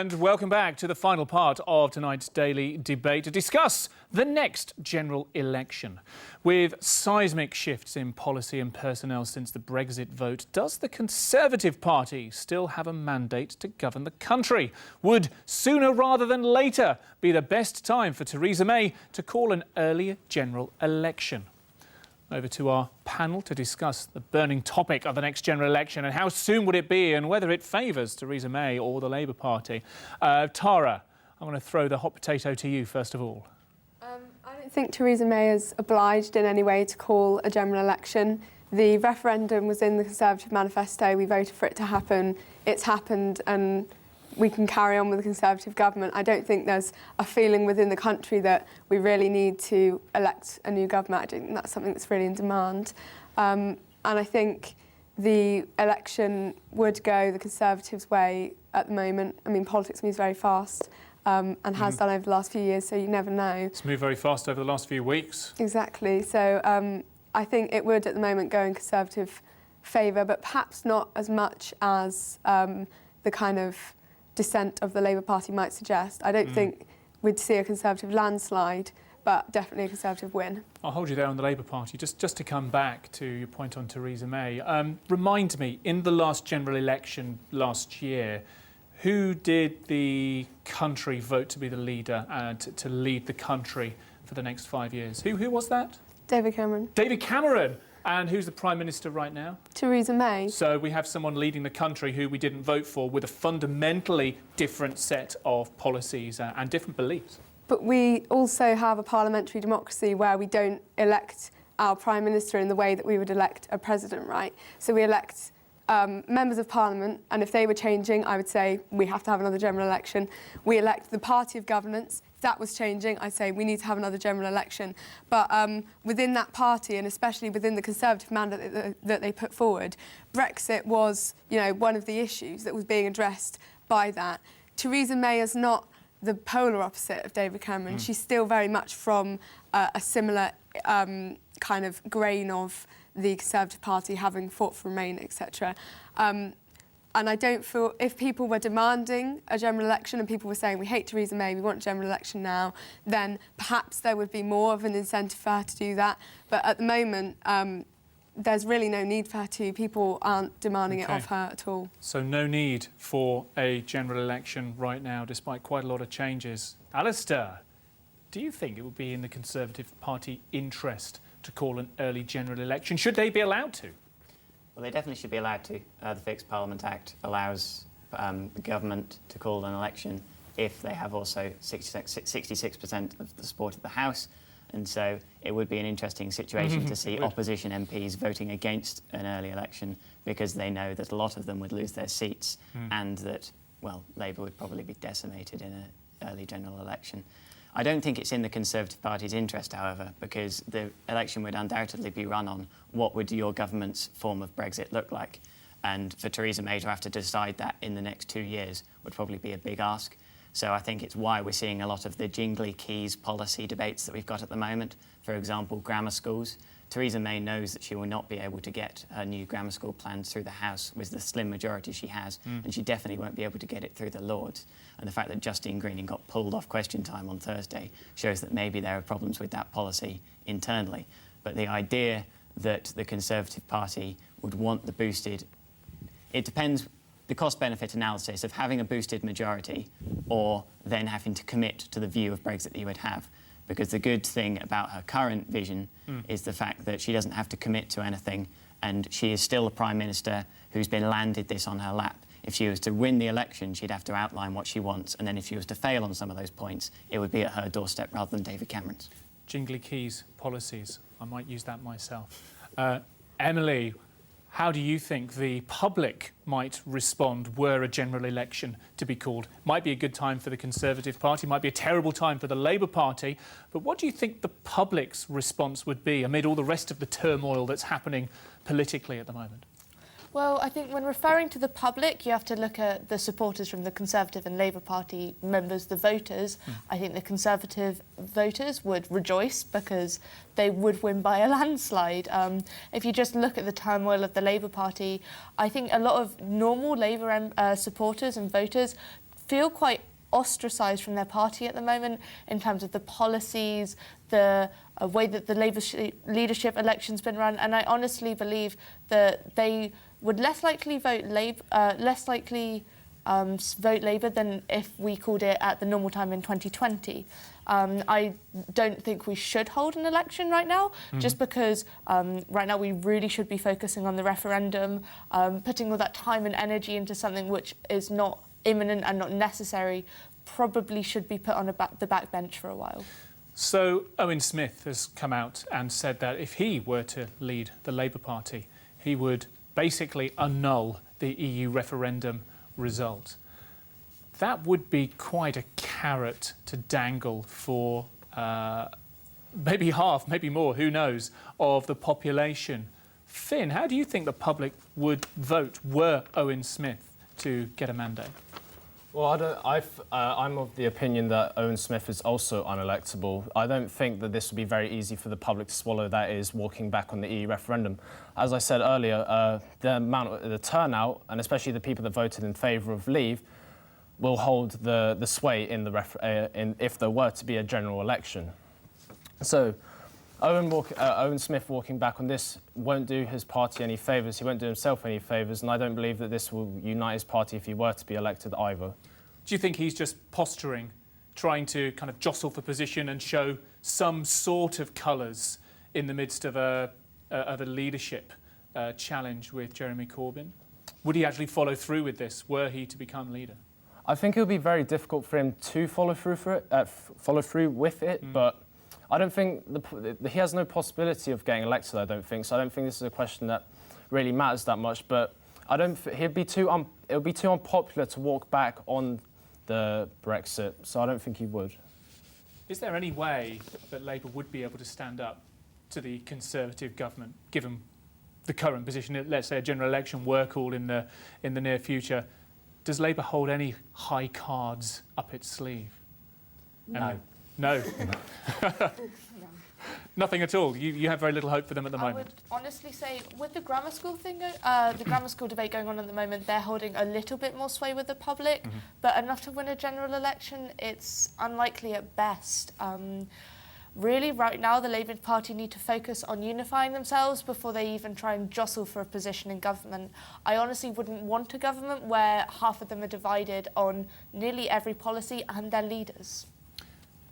And welcome back to the final part of tonight's daily debate to discuss the next general election. With seismic shifts in policy and personnel since the Brexit vote, does the Conservative Party still have a mandate to govern the country? Would sooner rather than later be the best time for Theresa May to call an earlier general election? Over to our panel to discuss the burning topic of the next general election and how soon would it be and whether it favours Theresa May or the Labour Party. Tara, I'm going to throw the hot potato to you first of all. I don't think Theresa May is obliged in any way to call a general election. The referendum was in the Conservative manifesto. We voted for it to happen. It's happened and we can carry on with the Conservative government. I don't think there's a feeling within the country that we really need to elect a new government. I don't think that's something that's really in demand. And I think the election would go the Conservatives' way at the moment. I mean, politics moves very fast and has done over the last few years, so you never know. It's moved very fast over the last few weeks. Exactly. So I think it would at the moment go in Conservative favour, but perhaps not as much as the kind of dissent of the Labour Party might suggest. I don't think we'd see a Conservative landslide, but definitely a Conservative win. I'll hold you there on the Labour Party. Just to come back to your point on Theresa May, remind me, in the last general election last year, who did the country vote to be the leader and to lead the country for the next 5 years? Who was that? David Cameron. David Cameron! And who's the Prime Minister right now? Theresa May. So we have someone leading the country who we didn't vote for with a fundamentally different set of policies and different beliefs. But we also have a parliamentary democracy where we don't elect our Prime Minister in the way that we would elect a president, right? So we elect members of Parliament, and if they were changing, I would say we have to have another general election. We elect the party of governance. If that was changing, I'd say we need to have another general election. But within that party, and especially within the Conservative mandate that they put forward, BrExit was, you know, one of the issues that was being addressed by that. Theresa May is not the polar opposite of David Cameron. She's still very much from a similar kind of grain of the Conservative Party, having fought for Remain, etc. And I don't feel, if people were demanding a general election and people were saying, we hate Theresa May, we want a general election now, then perhaps there would be more of an incentive for her to do that. But at the moment, there's really no need for her to. People aren't demanding it of her at all. So no need for a general election right now, despite quite a lot of changes. Alastair, do you think it would be in the Conservative Party interest to call an early general election? Should they be allowed to? Well, they definitely should be allowed to. The Fixed Parliament Act allows the government to call an election if they have also 66% of the support of the House. And so it would be an interesting situation to see opposition MPs voting against an early election because they know that a lot of them would lose their seats and that, well, Labour would probably be decimated in an early general election. I don't think it's in the Conservative Party's interest, however, because the election would undoubtedly be run on what would your government's form of Brexit look like. And for Theresa May to have to decide that in the next 2 years would probably be a big ask. So I think it's why we're seeing a lot of the jingly keys policy debates that we've got at the moment. For example, grammar schools. Theresa May knows that she will not be able to get her new grammar school plans through the House with the slim majority she has, and she definitely won't be able to get it through the Lords. And the fact that Justine Greening got pulled off Question Time on Thursday shows that maybe there are problems with that policy internally. But the idea that the Conservative Party would want the boosted... It depends, the cost-benefit analysis of having a boosted majority or then having to commit to the view of Brexit that you would have. Because the good thing about her current vision is the fact that she doesn't have to commit to anything and she is still a Prime Minister who's been landed this on her lap. If she was to win the election, she'd have to outline what she wants, and then if she was to fail on some of those points, it would be at her doorstep rather than David Cameron's. Jingly keys policies. I might use that myself. Emily, how do you think the public might respond were a general election to be called? Might be a good time for the Conservative Party, might be a terrible time for the Labour Party, but what do you think the public's response would be amid all the rest of the turmoil that's happening politically at the moment? Well, I think when referring to the public, you have to look at the supporters from the Conservative and Labour Party members, the voters. I think the Conservative voters would rejoice because they would win by a landslide. If you just look at the turmoil of the Labour Party, I think a lot of normal Labour supporters and voters feel quite ostracised from their party at the moment in terms of the policies, the way that the Labour leadership election's been run, and I honestly believe that they would less likely vote Labour than if we called it at the normal time in 2020. I don't think we should hold an election right now, just because right now we really should be focusing on the referendum, putting all that time and energy into something which is not imminent and not necessary, probably should be put on the backbench for a while. So Owen Smith has come out and said that if he were to lead the Labour Party, he would basically annul the EU referendum result. That would be quite a carrot to dangle for maybe half, maybe more, who knows, of the population. Finn, how do you think the public would vote were Owen Smith to get a mandate? Well, I'm of the opinion that Owen Smith is also unelectable. I don't think that this would be very easy for the public to swallow, that is, walking back on the EU referendum. As I said earlier, the turnout, and especially the people that voted in favour of leave, will hold the sway in if there were to be a general election. So Owen Smith walking back on this won't do his party any favours, he won't do himself any favours, and I don't believe that this will unite his party if he were to be elected either. Do you think he's just posturing, trying to kind of jostle for position and show some sort of colours in the midst of a leadership challenge with Jeremy Corbyn? Would he actually follow through with this, were he to become leader? I think it would be very difficult for him to follow through with it, but I don't think he has no possibility of getting elected, I don't think. So I don't think this is a question that really matters that much. But it would be too unpopular to walk back on the Brexit. So I don't think he would. Is there any way that Labour would be able to stand up to the Conservative government, given the current position? Let's say a general election were called in the near future. Does Labour hold any high cards up its sleeve? No. No. Nothing at all. You have very little hope for them at the moment. I would honestly say, with the grammar school the grammar school debate going on at the moment, they're holding a little bit more sway with the public, but enough to win a general election, it's unlikely at best. Really, right now, the Labour Party need to focus on unifying themselves before they even try and jostle for a position in government. I honestly wouldn't want a government where half of them are divided on nearly every policy and their leaders.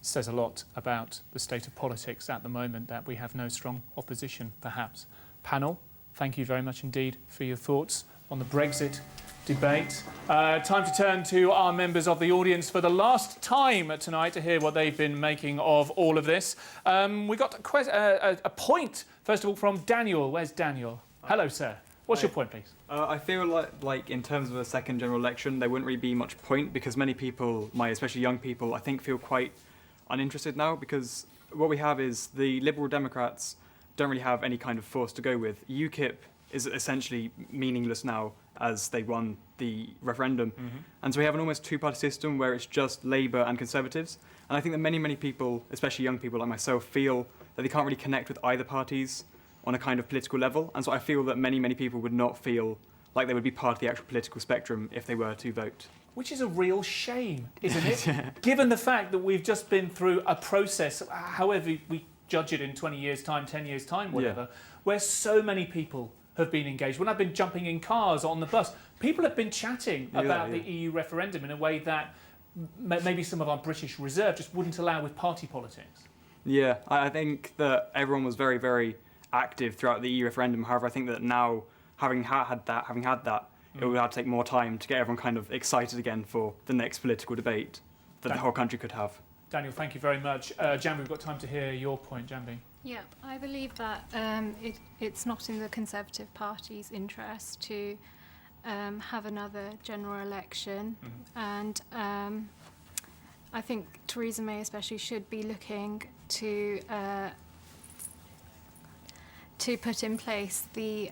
Says a lot about the state of politics at the moment, that we have no strong opposition, perhaps. Panel, thank you very much indeed for your thoughts on the Brexit debate. Time to turn to our members of the audience for the last time tonight to hear what they've been making of all of this. We got a point, first of all, from Daniel. Where's Daniel? Hello, sir. What's your point, please? I feel like in terms of a second general election, there wouldn't really be much point, because many people, especially young people, I think feel quite uninterested now, because what we have is the Liberal Democrats don't really have any kind of force to go with. UKIP is essentially meaningless now as they won the referendum. And so we have an almost two-party system where it's just Labour and Conservatives. And I think that many people, especially young people like myself, feel that they can't really connect with either parties on a kind of political level. And so I feel that many people would not feel like they would be part of the actual political spectrum if they were to vote. Which is a real shame, isn't it? Yeah. Given the fact that we've just been through a process, however we judge it in 20 years' time, 10 years' time, whatever, where so many people have been engaged. When I've been jumping in cars on the bus, people have been chatting about the EU referendum in a way that maybe some of our British Reserve just wouldn't allow with party politics. Yeah, I think that everyone was very, very active throughout the EU referendum. However, I think that now, having had that, it would have to take more time to get everyone kind of excited again for the next political debate that the whole country could have. Daniel, thank you very much. Jambi, we've got time to hear your point, Jambi. Yeah, I believe that it's not in the Conservative Party's interest to have another general election, and I think Theresa May especially should be looking to put in place the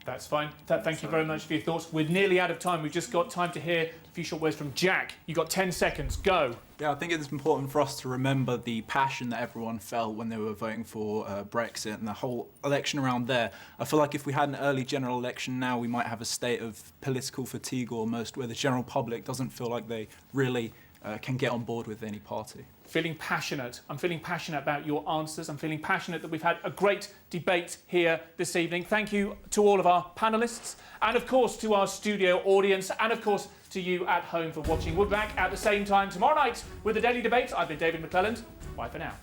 That's fine. Thank you very much for your thoughts. We're nearly out of time. We've just got time to hear a few short words from Jack. You've got 10 seconds. Go. Yeah, I think it's important for us to remember the passion that everyone felt when they were voting for Brexit and the whole election around there. I feel like if we had an early general election now, we might have a state of political fatigue almost, where the general public doesn't feel like they really can get on board with any party. Feeling passionate. I'm feeling passionate about your answers. I'm feeling passionate that we've had a great debate here this evening. Thank you to all of our panellists and, of course, to our studio audience and, of course, to you at home for watching. We'll be back at the same time tomorrow night with the Daily Debate. I've been David McClelland. Bye for now.